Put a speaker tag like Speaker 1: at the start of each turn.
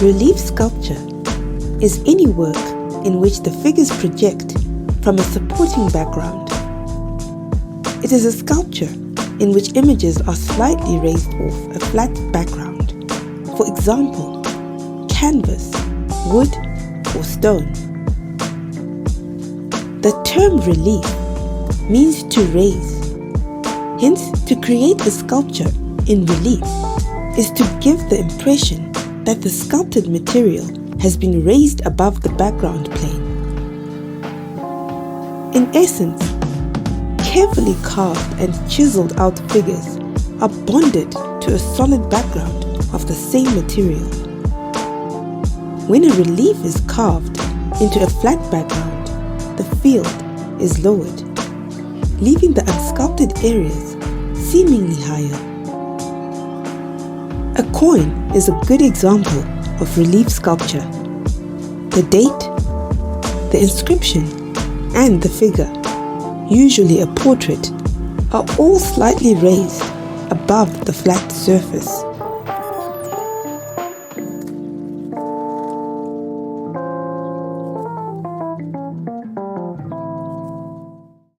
Speaker 1: Relief sculpture is any work in which the figures project from a supporting background. It is a sculpture in which images are slightly raised off a flat background. For example, canvas, wood, or stone. The term relief means to raise. Hence, to create a sculpture in relief is to give the impression that the sculpted material has been raised above the background plane. In essence, carefully carved and chiseled out figures are bonded to a solid background of the same material. When a relief is carved into a flat background, the field is lowered, leaving the unsculpted areas seemingly higher. A coin is a good example of relief sculpture. The date, the inscription, and the figure, usually a portrait, are all slightly raised above the flat surface.